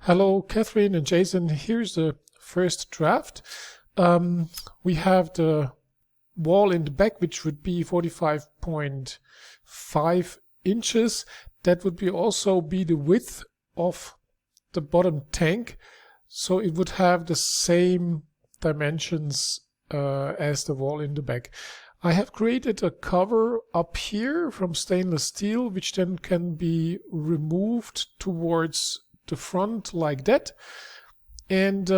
Hello, Catherine and Jason. Here's the first draft. We have the wall in the back, which would be 45.5 inches. That would also be the width of the bottom tank. So it would have the same dimensions as the wall in the back. I have created a cover up here from stainless steel, which then can be removed towards the front like that, and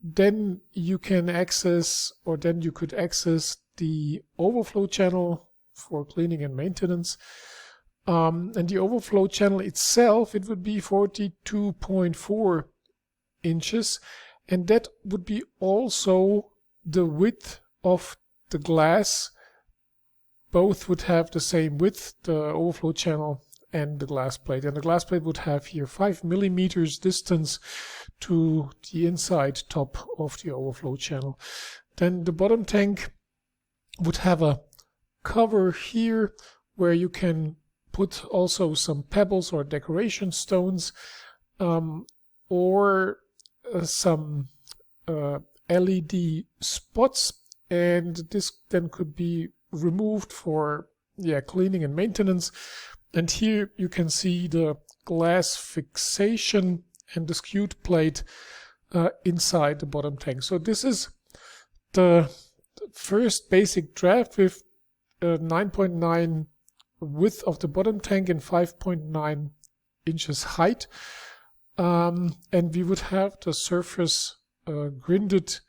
then you can access, or then you could access the overflow channel for cleaning and maintenance. And the overflow channel itself, it would be 42.4 inches, and that would be also the width of the glass. Both would have the same width, the overflow channel and the glass plate. And the glass plate would have here 5 millimeters distance to the inside top of the overflow channel. Then the bottom tank would have a cover here where you can put also some pebbles or decoration stones, or some LED spots, and this then could be removed for cleaning and maintenance. And here you can see the glass fixation and the skewed plate inside the bottom tank. So this is the first basic draft with 9.9 width of the bottom tank and 5.9 inches height. And we would have the surface grinded,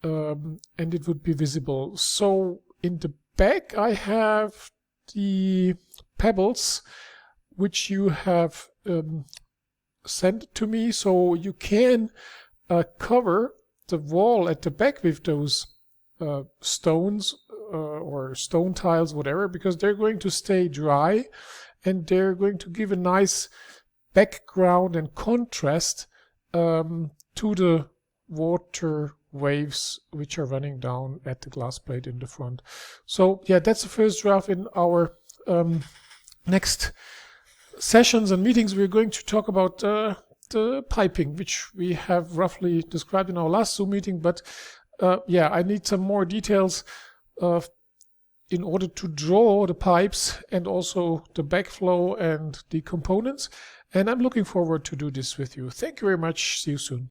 and it would be visible. So in the back I have the pebbles which you have sent to me, so you can cover the wall at the back with those stones or stone tiles, whatever, because they're going to stay dry and they're going to give a nice background and contrast to the water waves which are running down at the glass plate in the front. So yeah, that's the first draft. In our next sessions and meetings, we're going to talk about the piping, which we have roughly described in our last Zoom meeting. But yeah, I need some more details in order to draw the pipes and also the backflow and the components. And I'm looking forward to do this with you. Thank you very much. See you soon.